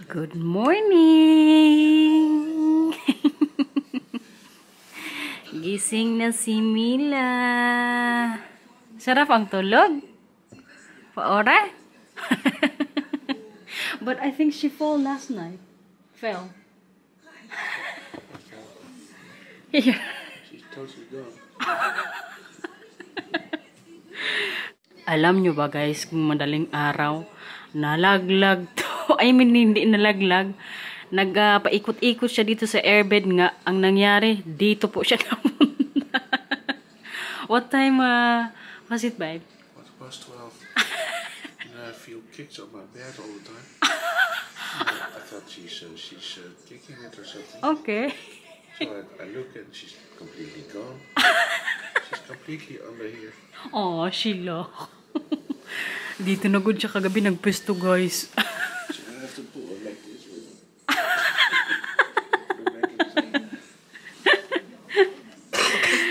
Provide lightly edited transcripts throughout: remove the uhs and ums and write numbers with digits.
Good morning! Gising na si Mila. Sarap ang tulog. Paora? But I think she fell last night. Fell. Yeah. She's totally gone. Alam nyo ba guys, kung madaling araw, nalaglag to. I mean, hindi nalaglag. Nagpaikot-ikot siya dito sa airbed nga. Ang nangyari, dito po siya napunta. What time was it, babe? What's past 12? And I feel kicks on my bed all the time. I thought she's kicking it or something. Okay. So I look and she's completely gone. She's completely under here. Oh, Sheila. Dito na good siya kagabi, nagpesto guys. So I have to put her like this with her.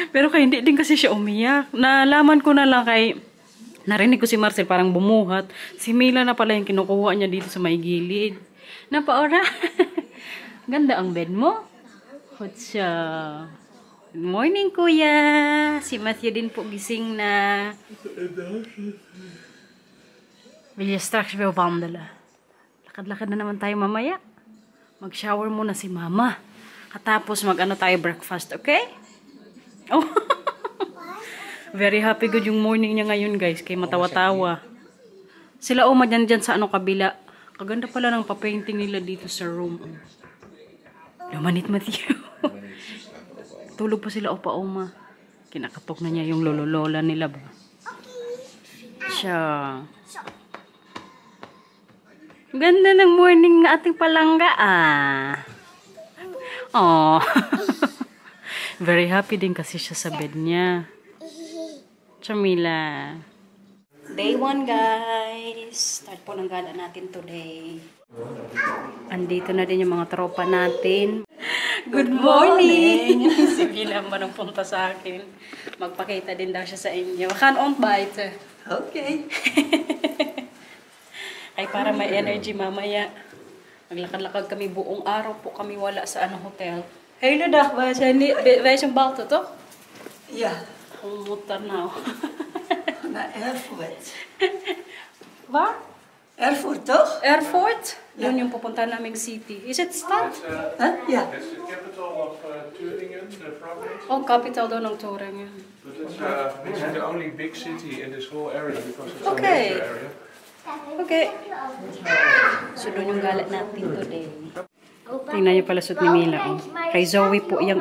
Pero kaya hindi din kasi siya umiyak. Nalaman ko na lang kay, narinig ko si Marcel parang bumuhat. Si Mila na pala yung kinukuha niya dito sa may gilid. Napaora. Ganda ang bed mo. Hotsa. Good morning, kuya. Si Matthew din po gising na. Vill jag strax wandelen. Lakad-lakad na naman tayo mamaya. Mag-shower muna si mama. Katapos mag-ano tayo breakfast, okay? Oh. Very happy good yung morning niya ngayon, guys. Kay matawa-tawa. Sila Oma dyan sa ano kabila. Kaganda pala ng papainting nila dito sa room. Lumanit, Matthew. Tulog pa sila Opa Oma. Kinakatok na niya yung lolo-lola nila ba? Siya. Ganda ng morning na ating palangga Oh. Very happy din kasi siya sa bed niya. Chamila. Day 1 guys. Start po ng gala natin today. Andito na din yung mga tropa natin. Good morning! Si Bilam ba nang punta sa akin? Magpakita din daw siya sa inyo. Kan on bite. Okay. Ay para may energy mamaya. Maglakad-lakad kami buong araw po kami wala sa hotel. Hey dag, wij zijn buiten toch? Ja. We moeten nou. Naar Erfurt. Waar? Erfurt toch? Erfurt? Yun yung pupunta naming city. Is it stad? Ja. It's the capital of Thuringen, the province. Oh, capital doon ng Thuringen. But it's the only big city in this whole area because it's Okay. a major area. Okay. So, doon yung galat natin today. Tingnan niyo pala suot ni Mila. Oh. Kay Zoe po yung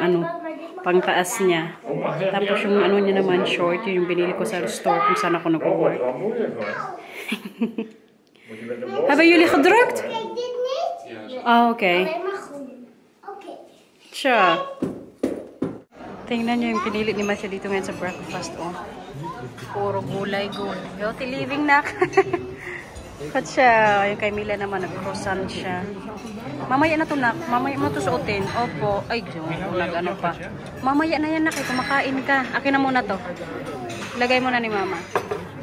pangtaas niya. Tapos yung niya naman short, yun yung binili ko sa store kung saan ako nag-work. Hebben jullie gedrukt? Oh, okay. Tja. Tingnan niyo yung pinili ni Masya dito ngayon sa breakfast. Oh. Puro gulay. Healthy living na. At siya, yung kay Mila naman, nag-croissant siya. Mamaya na to nak, mamaya mo to suotin. Opo, ay, nag-ano pa. Mamaya na yan nak, kumakain ka. Akin na muna to. Lagay mo na ni mama.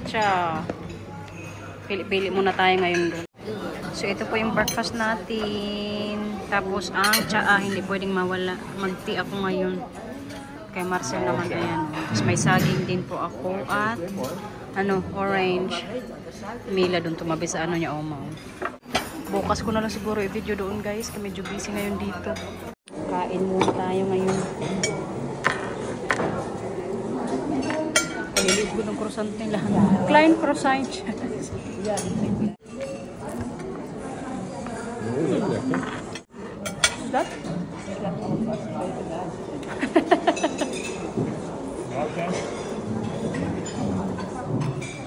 Siya, pili-pili muna tayo ngayon doon. So, ito po yung breakfast natin. Tapos, ang tsaa, hindi pwedeng mawala. Mag-tea ako ngayon. Kay Marcel naman, ayan. Tapos, may saging din po ako at orange. Mila doon tumabi sa niya, Oma. Bukas ko na lang siguro i-video doon, guys. Kaya medyo busy ngayon dito. Kain muna tayo ngayon. Palilit ko ng croissant nila. Klein croissant. Is that?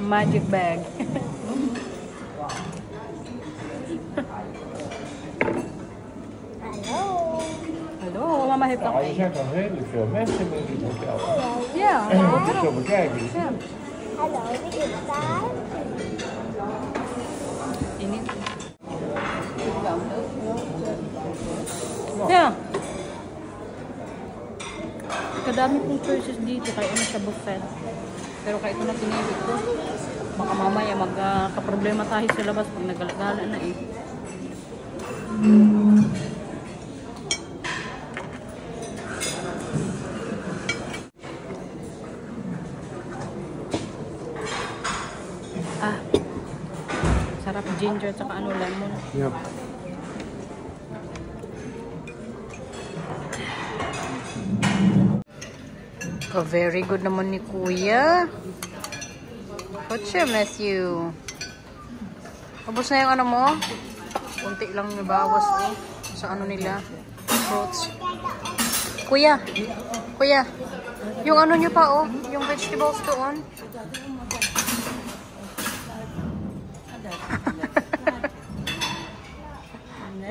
Magic bag. Hallo, mama heeft nog Er zijn toch redelijk veel mensen in dit hotel. Ja. En je moet het zo bekijken. Ja. Hallo, wie is daar? Ini. Ja. Kadami kong choices dito kaya sa buffet. Pero kaya ito na pinili ko. Baka mamaya magka-problema tayo sa labas pag nagala na eh. Ah. Sarap ginger at saka ano, lemon. Yep. Oh, very good naman ni Kuya. What's your Matthew? Ubus na yung ano mo? Kunti lang nabawas oh, sa ano nila. Fruits. Kuya. Kuya. Yung ano nyo pa oh. Yung vegetables doon.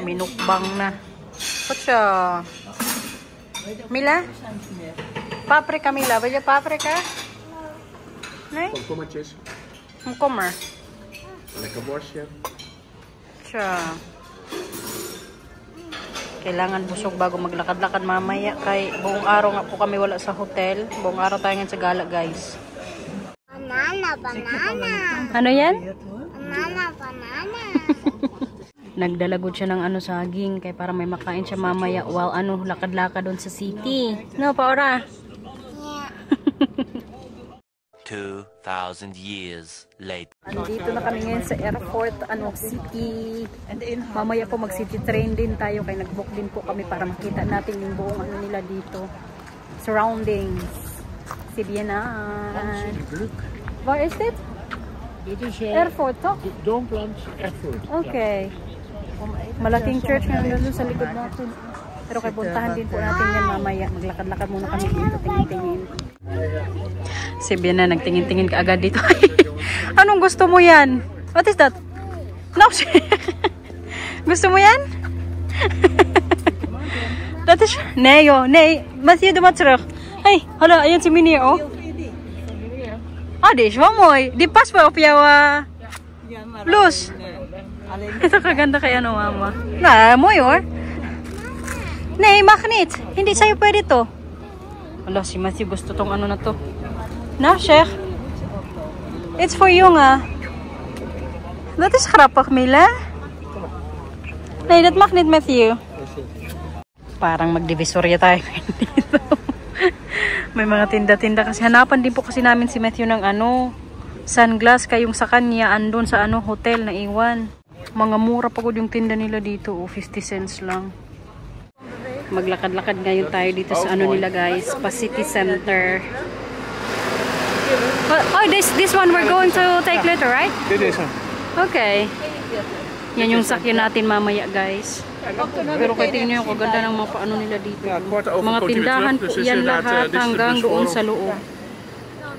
Minukbang na. What's your... Mila? Paprika, Mila. Baya paprika? Nee? Komkommertjes. Komkommer. Lekker worstje. Siya. Kailangan busog bago maglakad-lakad mamaya. Kay buong araw nga po kami wala sa hotel. Buong araw tayo nga sa gala, guys. Banana, banana. Ano yan? Banana, banana. Nagdalagod siya ng ano saging. Kaya para may makain siya mamaya while ano, lakad-lakad doon sa city. No, Paora? Yeah. 2,000 years later. Andito na kami ngayon sa airport, ano, city. And mamaya po mag-city train din tayo. Kaya nag-book din po kami para makita natin yung buong ano nila dito. Surroundings. Sibienan. Where is it? Dit is Airport, to? Dompland Erfurt. Okay. Malaking church nga doon sa likod natin. Pero kay puntahan din po natin yan mamaya. Maglakad-lakad muna kami dito, tingin-tingin. Si Biana nagtingin-tingin ka agad dito. Anong gusto mo yan? What is that? No, gusto mo yan? That is... Nee joh, nee. Matthew, doe maar terug. Hey, hallo, ayan si Minnie oh. Ah, die is wel mooi. Die past wel op jouw blouse. Ito kaganda kay ano, mama. Na, mooi hoor. Nee, mag niet. Hindi sa'yo pwede to. Wala, si Matthew gusto tong ano na to. Na, Sheikh? It's for you nga. Dat is grappig, Mila. Nee, dat mag niet, Matthew. Parang magdivisorya tayo dito. May mga tinda-tinda kasi. Hanapan din po kasi namin si Matthew ng ano, sunglass. Kayong sa kanya, andun sa ano, hotel na iwan. Mga mura pagod yung tinda nila dito. 50 cents lang. Maglakad-lakad ngayon tayo dito sa ano nila guys, pa City Center. Oh, this one we're going to take later, right? Dit is hem. Okay. Yan yung sakyan natin mamaya guys. Pero kaya tingnan yung kaganda ng mga paano nila dito. Mga tindahan po yan lahat hanggang doon sa loob.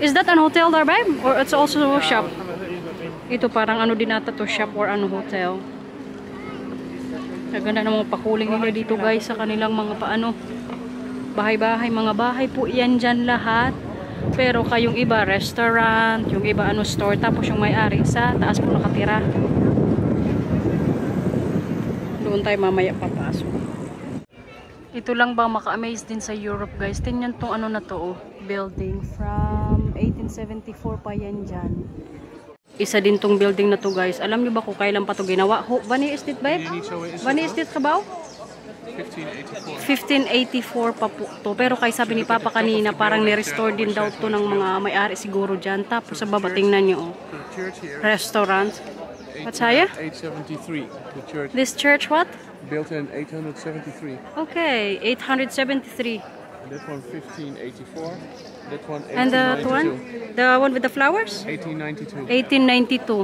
Is that an hotel there, babe? Or it's also a shop? Ito parang ano din ata to, shop or ano hotel. Naganda ng mga pakuling nila dito guys sa kanilang mga paano bahay-bahay, mga bahay po yan dyan lahat. Pero kayong iba restaurant, yung iba ano store, tapos yung may-ari sa taas po nakatira. Doon tayo mamaya papasok. Ito lang ba maka-amaze din sa Europe guys. Tingnan tong ano na to oh, building from 1874 pa yan dyan. Isa din tong building na to guys. Alam niyo ba kung kailan pa to ginawa? Wanneer is dit, babe? Wanneer is dit gebouw? 1584 pa po to. Pero kay sabi ni Papa kanina, parang ni-restore din daw to ng mga may-ari siguro dyan. Tapos sa baba, tingnan nyo oh. Restaurant. What's haya? 873. The church This church what? built in 873. Okay, 873. That one 1584. That one 1892. And that one? The one with the flowers? 1892. 1892.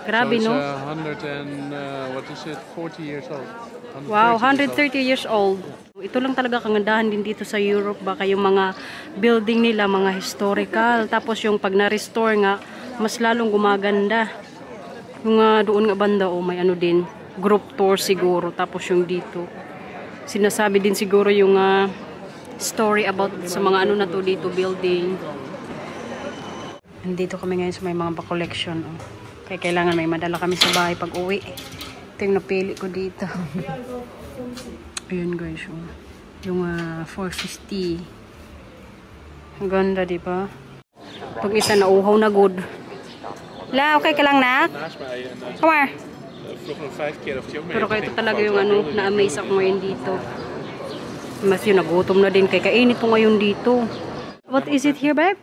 Grabe, So it's no? 100 and what is it? 40 years old. Wow, 130 years old. Ito lang talaga kagandahan din dito sa Europe. Baka yung mga building nila, mga historical. Tapos yung pag na-restore nga, mas lalong gumaganda. Yung doon nga banda, oh, may ano din. Group tour siguro. Tapos yung dito. Sinasabi din siguro yung story about sa mga ano na to dito, building. Nandito kami ngayon sa may mga pa-collection. Oh. Kaya kailangan may madala kami sa bahay pag uwi. Ito yung napili ko dito. Ayun guys. Oh. Yung 450. Ang ganda, diba? Pag isa na uhaw na good. La, okay ka lang, nak? Come here. vroeger een 5 keer of die ook mee. Pero kaya ito talaga yung ano, na-amaze ako ngayon dito. Matthew, nagutom na din. Kaya kainit po ngayon dito. What is it here, babe?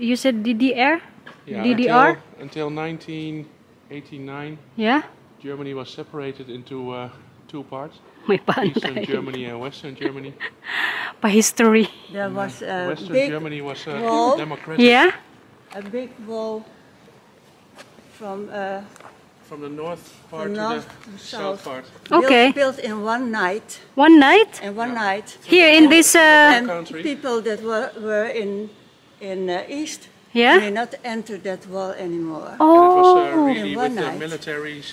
You said DDR? Yeah, DDR? until 1989, Yeah? Germany was separated into 2 parts. May paano Eastern tayo. Germany and Western Germany. Pa-history. There was a Western big Germany was wall. democratic. Yeah? a big wall from From the north part north to the to south south. part. Okay. built in one night. One night? In one night. Here in this... And country. people that were in east Yeah? may not enter that wall anymore. And it was Oh. really In one with the night. militaries.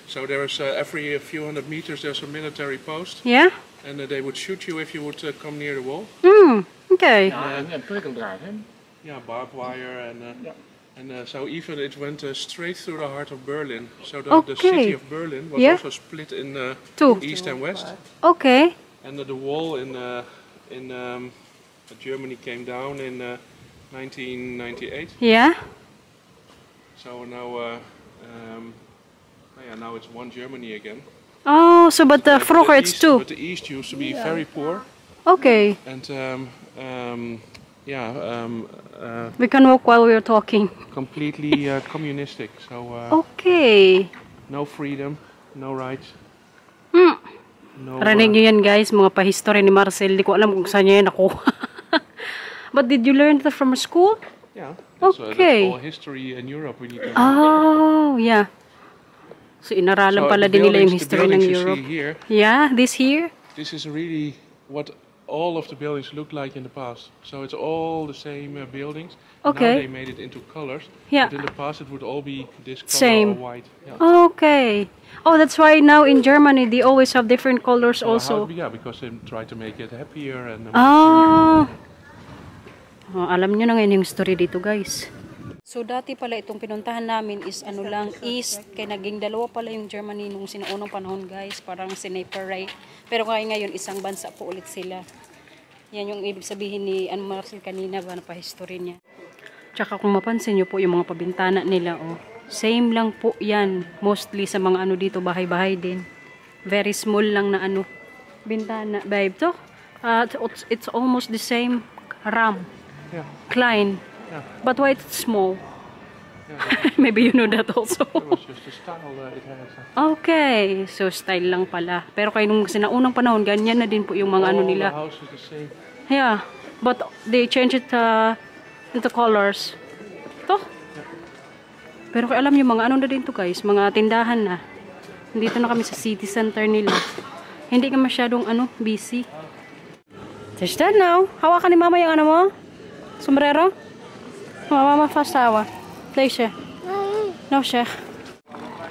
So there was every few hundred meters there's a military post, Yeah? and they would shoot you if you would come near the wall. Hmm. Okay. Yeah, barbed wire and so even it went straight through the heart of Berlin. So the Okay. city of Berlin was Yeah. also split in Two. east and west, Okay. and the wall in Germany came down in 1998. Yeah? So now, now it's one Germany again. Oh, so but vroeger it's East, two. But the east used to be very poor, Okay. and We can walk while we're talking. completely communistic. So Okay. no freedom, no rights. Hmm. No, Rinig nyo yan guys, mga pa-history ni Marcel. Di ko alam kung saan niya yan nakuha. But did you learn that from school? yeah, Okay. that's all history in Europe. We need to. Oh, yeah. So inaralan So pala the din nila yung buildings- the history ng buildings you Europe. see here, Yeah, this here? this is really what all of the buildings looked like in the past. So it's all the same buildings. Okay. Now they made it into colors. Yeah. But in the past it would all be this color Same. or white. Yeah. Okay. Oh, that's why now in Germany they always have different colors So also. yeah, because they try to make it happier and. Ah. Oh, alam nyo na ngayon yung story dito guys. So dati pala itong pinuntahan namin is ano lang east, kaya naging dalawa pala yung Germany nung sinaunang panahon guys, parang sineparate. Pero ngayon isang bansa po ulit sila. Yan yung ibig sabihin ni Ann Marcel kanina ba na pa-history niya. Tsaka kung mapansin nyo po yung mga pabintana nila oh, same lang po yan mostly sa mga ano dito bahay-bahay din. Very small lang na ano bintana. Babe to? It's almost the same ram. Yeah. Klein. Yeah. But why it's small? Yeah, Maybe you know that also. that was just the style it has. Okay. So, style lang pala. Pero kaya nung sinaunang panahon, ganyan na din po yung mga ano All nila. the house is the same. Yeah. But they change it into colors. To? Pero kaya alam nyo, mga ano na din to guys. Mga tindahan na. Dito na kami sa city center nila. Hindi ka masyadong ano, busy. There's that now. Hawakan ni mama yung ano mo? Sombrero? Mama fast hawa. Siya. No, siya.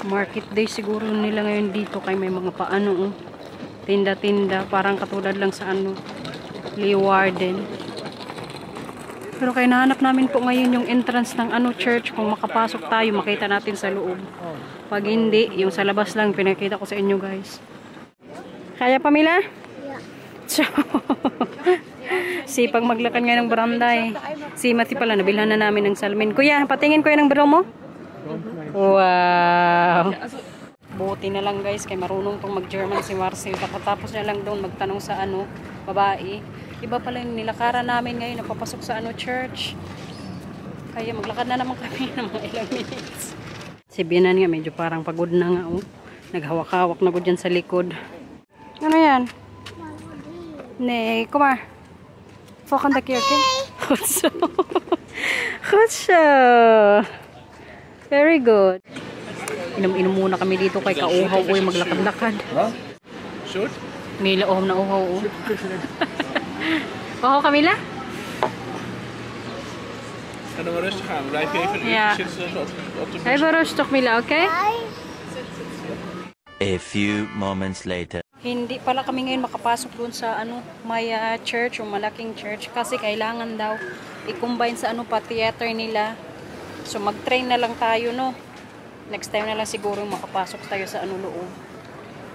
Market day siguro nila ngayon dito kay may mga paano. Tinda-tinda. Parang katulad lang sa ano. Leeuwarden. Pero kaya nahanap namin po ngayon yung entrance ng ano church. Kung makapasok tayo, makita natin sa loob. Pag hindi, yung sa labas lang pinakita ko sa inyo guys. Kaya Pamela? So, sipag maglakad nga ng baranday. Si Mati pala, nabilhan na namin ng salmin. Kuya, patingin kuya ng bro mo? Wow! Buti na lang guys, kay marunong tong mag-German si Marcel. Kakatapos niya lang doon magtanong sa ano, babae. Iba pala yung nilakaran namin ngayon, napapasok sa ano, church. Kaya maglakad na naman kami ng mga ilang minutes. Si Bianan nga, medyo parang pagod na nga. Oh. Naghawak-hawak na ko dyan sa likod. Ano yan? Nee, kom maar. Volgende keer, oké? Goed zo. Goed zo. Very good. Inom-inom muna kami dito kay kauhaw ko yung maglakad-lakad. Shoot? Mila na uhaw. Uhaw Camila? Ga dan maar rustig aan. Blijf je even een Ja. uurtje zitten op de bus. Even rustig Mila, oké? A few moments later. Hindi pala kami ngayon makapasok doon sa ano, may church o malaking church kasi kailangan daw i-combine sa ano pa theater nila. So mag-train na lang tayo no. Next time na lang siguro makapasok tayo sa ano loob.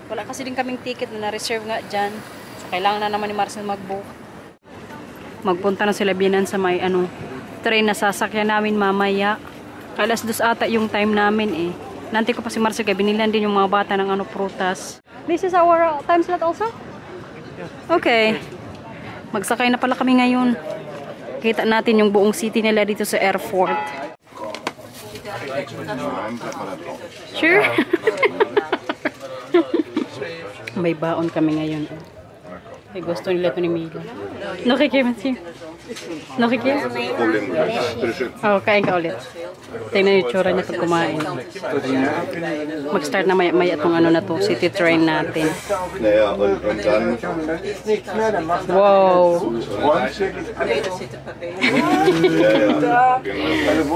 Wala kasi din kaming ticket na na-reserve nga dyan. So kailangan na naman ni Marcel mag-book. Magpunta na sila Bianan sa may ano train na sasakyan namin mamaya. Alas 2 ata yung time namin eh. Nantay ko pa si Marcel kaya binilan din yung mga bata ng ano prutas. This is our time slot also? Okay. Magsakay na pala kami ngayon. Kita natin yung buong city nila dito sa airport. Sure? May baon kami ngayon. Ay, gusto nila ito ni Mila. Nakikiya, Matthew. Nakikiya? Oo, kain ka ulit. Tingnan yung tsura niya pag kumain. Mag-start na may itong ano na to, city train natin. Wow!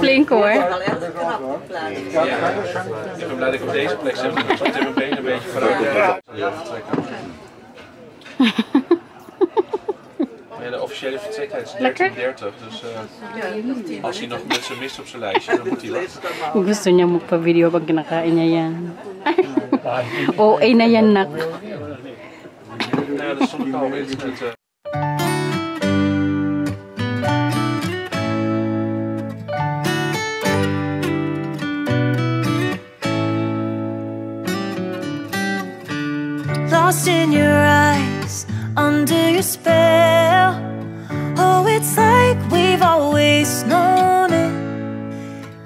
Flinko, eh? Ik ben blij dat ik op deze plek zit. Ik zit in mijn benen een beetje vooruit. Ja, de officiële vertrektijд is 13:30, dus als hij nog mensen mist op zijn lijstje, dan moet hij wachten. Gusto niya magpa-video pag kinakain niya yan. OA na yan, nak. Ja, dat stond ik al op internet. Lost in your eyes, under your spell. Oh, it's like we've always known it.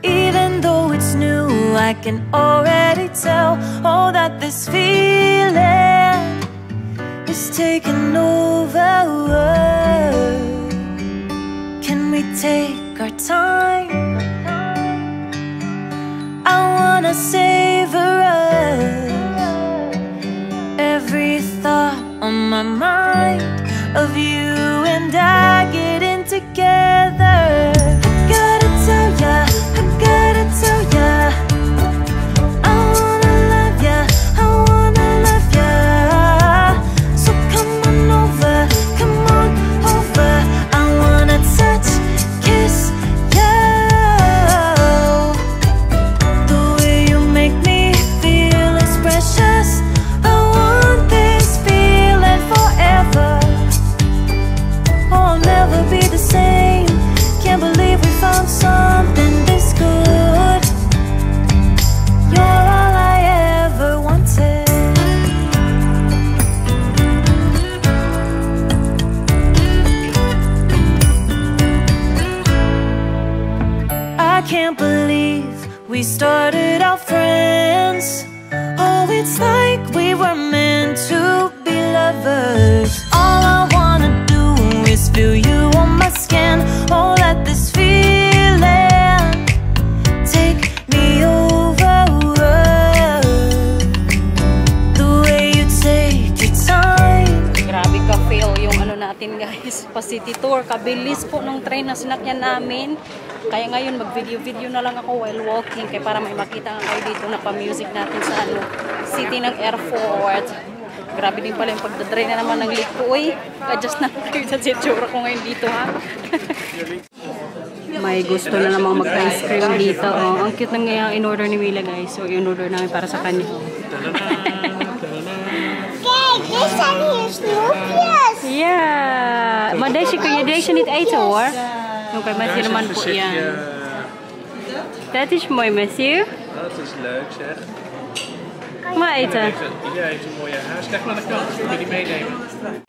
Even though it's new, I can already tell. Oh, that this feeling is taking over. Can we take our time? I wanna savor us. Every thought on my mind of you and I getting together. I gotta tell ya, I gotta tell ya, I wanna love ya, I wanna love ya. So come on over, I wanna touch, kiss ya. The way you make me feel is precious. Be the same. Can't believe we found something this good. You're all I ever wanted. I can't believe we started out friends. Oh, it's like we were meant to be lovers. All I wanna do is feel you on my skin. Oh, let this feeling take me over. The way you take your time. Grabe ka-fail yung ano natin guys. Pa-city tour. Kabilis po ng train na sinakyan namin. Kaya ngayon mag-video-video na lang ako while walking. Kaya para may makita nga kayo dito na pa-music natin sa ano, city ng airport. Grabe din pala yung pagdadry na naman ng liko. Uy, adjust na kayo sa tsura ko ngayon dito ha. May gusto na namang mag-ice cream dito. Oh, ang cute ng ngayang in-order ni Mila guys. So, in-order namin para sa kanya. This one is Snoopy's. Yeah. Maar deze kun je deze niet eten hoor. Oké, Matthew naman po yan. Dat is mooi, Matthew. Dat is leuk zeg. Maar eten. Jij heeft een mooie huis. Leg maar aan de kant, dus kun je die meenemen.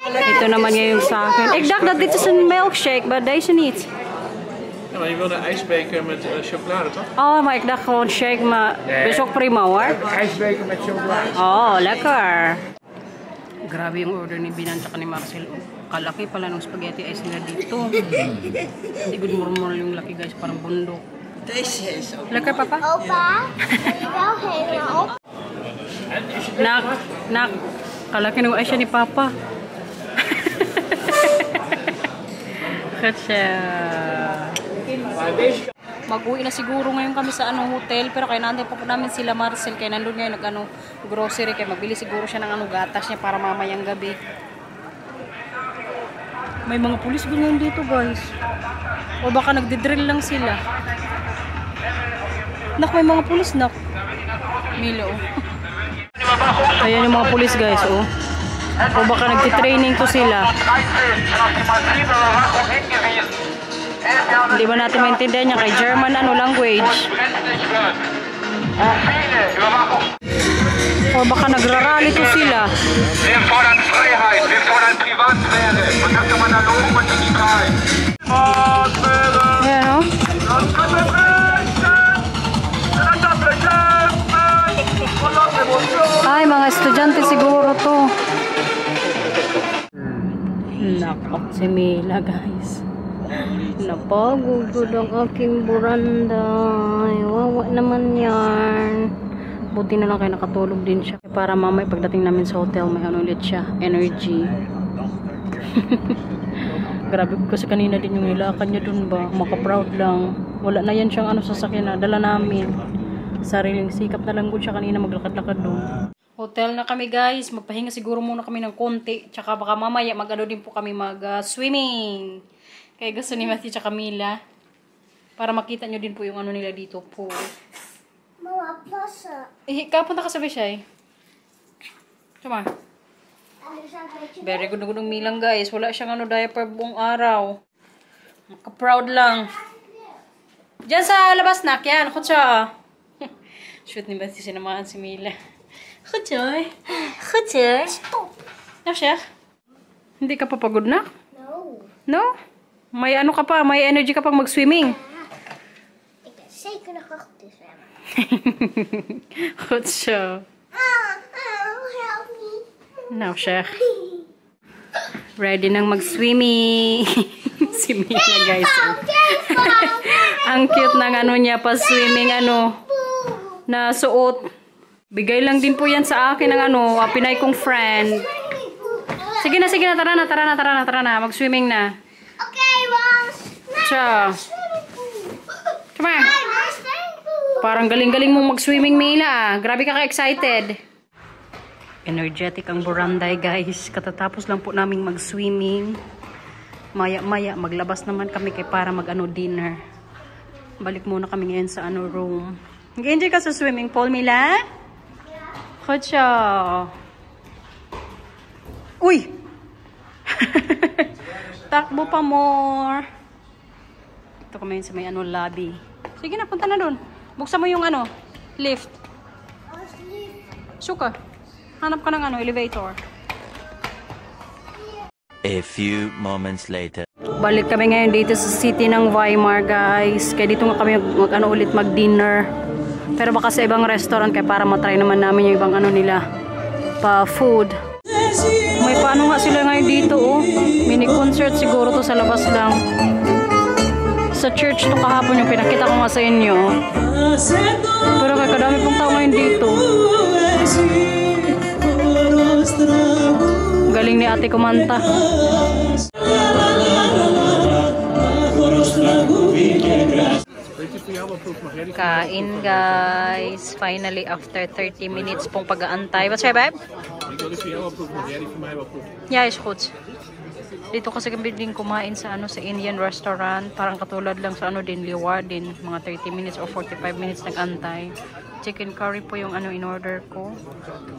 Ito naman ngayon sa akin. Ik dacht dat dit is een milkshake, maar deze niet. Ja, maar je wilde een ijsbeker met chocolade toch? Oh, maar ik dacht gewoon shake, maar is ook prima hoor. IJsbeker met chocolade. Oh, lekker. Grabe yung order ni Binan at ni Marcel. Kalaki pala ng spaghetti ice nila dito. Hindi good murmur yung laki guys, parang bundok. Lekker papa? Opa, wel helemaal op. Nak, kalaki ng ice ni papa. Katsa. Mag-uwi na siguro ngayon kami sa anong hotel, pero kaya nandun pa po namin sila Marcel, kaya nandun ngayon nag grocery, kaya magbili siguro siya ng gatas niya para mamayang gabi. May mga pulis ganyan dito guys. O baka nagdidrill lang sila. Nak, may mga pulis nak. Milo. Ayan yung mga pulis guys, oh. O baka nagtitraining to sila. Hindi ba natin maintindihan niya kay German ano language? O baka nagrarally to sila. Wir fordern Freiheit, wir fordern Privatsphäre und das im Analogen und digital. Ayan o. Ay, mga estudyante siguro to. Nako, si Mila guys. Napagugod ang aking buranda. Ay, wawa naman yan. Buti na lang kayo nakatulog din siya. Para mamay pagdating namin sa hotel, may ano ulit siya. Energy. Grabe ko kasi kanina din yung nilakad niya dun ba. Maka-proud lang. Wala na yan siyang ano sasakyan na. Dala namin. Sariling sikap na lang po siya kanina maglakad-lakad dun. Hotel na kami guys. Magpahinga siguro muna kami ng konti. Tsaka baka mamaya mag-ano din po kami mag-swimming. Kaya gusto ni Matthew tsaka Mila. Para makita nyo din po yung ano nila dito po. Mama, plaza. Kapunta ka sa Bishay. Tuma. Very good ng Milang guys. Wala siyang ano diaper buong araw. Maka-proud lang. Diyan sa labas na. Yan. Kutsa. Shoot ni Matthew sinamahan si Mila. Kutsa. Kutsa. No, siya? Hindi ka pa pagod na? No. No? May ano ka pa, may energy ka pang mag-swimming. Ik ben zeker nog wel goed te zwemmen. Goed zo. Help me. Nou zeg. Ready nang mag-swimming. Si Mila guys. Ang cute ng ano niya pa swimming ano. Na suot. Bigay lang din po yan sa akin ng ano, Pinay kong friend. Sige na, tara na. Mag-swimming na. Okay, Ross. Ciao. Come on. Parang galing-galing mong mag-swimming, Mila. Grabe ka ka-excited. Energetic ang Buranday, guys. Katatapos lang po naming mag-swimming. Maya-maya, maglabas naman kami para mag-ano dinner. Balik muna kami ngayon sa ano room. Nag-enjoy ka sa swimming pool, Mila? Kutsa. Uy! Takbo pa more. Ito kami sa may ano lobby. Sige na, punta na doon. Buksan mo yung ano, lift. Suka. Hanap ka ng ano, elevator. A few moments later. Balik kami ngayon dito sa city ng Weimar, guys. Kaya dito nga kami mag-ano ulit mag-dinner. Pero baka sa ibang restaurant kaya para matry naman namin yung ibang ano nila. Pa food. May paano nga sila ngayon dito, oh. Mini concert siguro to sa labas lang. Sa church to kahapon yung pinakita ko nga sa inyo. Pero kaya kadami pong tao ngayon dito. Galing ni ate kumanta. Kain guys. Finally after 30 minutes pong pag-aantay. Wat zei babe? Ja, is goed. Dito kasi kami din kumain sa ano sa Indian restaurant. Parang katulad lang sa ano din Liwa din. Mga 30 minutes or 45 minutes nag-antay. Chicken curry po yung ano in order ko.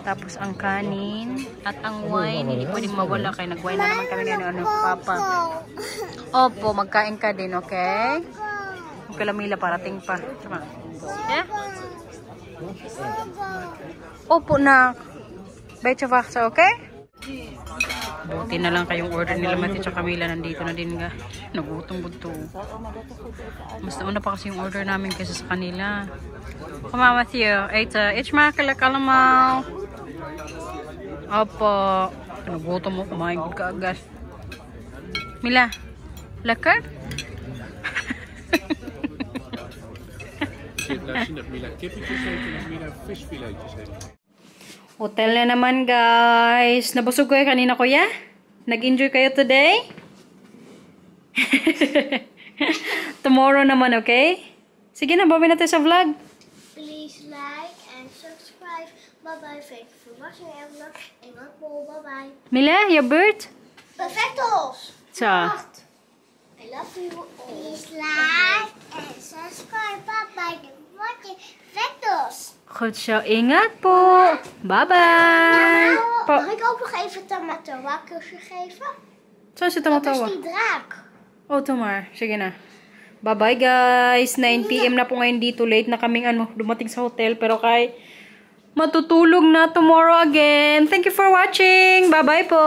Tapos ang kanin at ang wine. Hindi pwedeng mawala kaya nag-wine na naman kami ngayon ano papa. Opo, magkain ka din, okay? Kalamila parating pa. Tama. Yeah? Opo na. Betcha vaksa, okay? Buti na lang kayong order nila Matthew at Camila nandito na din nga. Nagutong-buto. Mas nauna pa kasi yung order namin kaysa sa kanila. Come on Matthew. Eet makelijk allemaal. Opo. Nagutom mo. Kumain ka agad. Mila. Lekker? Laat zien dat Mila kippetjes heeft en dat Mila visfiletjes heeft. Hotel na naman guys. Nabusog kayo kanina kuya? Nag-enjoy kayo today? Tomorrow naman, okay? Sige na, bawi natin sa vlog. Please like and subscribe. Bye-bye. Thank you for watching everyone. En bye-bye. Mila, your bird? Perfectos. So. I love you. Please like and subscribe. Bye-bye. Watching Perfectos. Goed zo, ingat po. Bye-bye. Mag ik ook nog even Tamatoa kusje geven? Zo is het Dat allemaal is die draak. Oh, doe maar. Sige na. Bye-bye guys. 9 PM na po ngayon dito. Late na kaming dumating sa hotel. Pero matutulog na tomorrow again. Thank you for watching. Bye-bye po.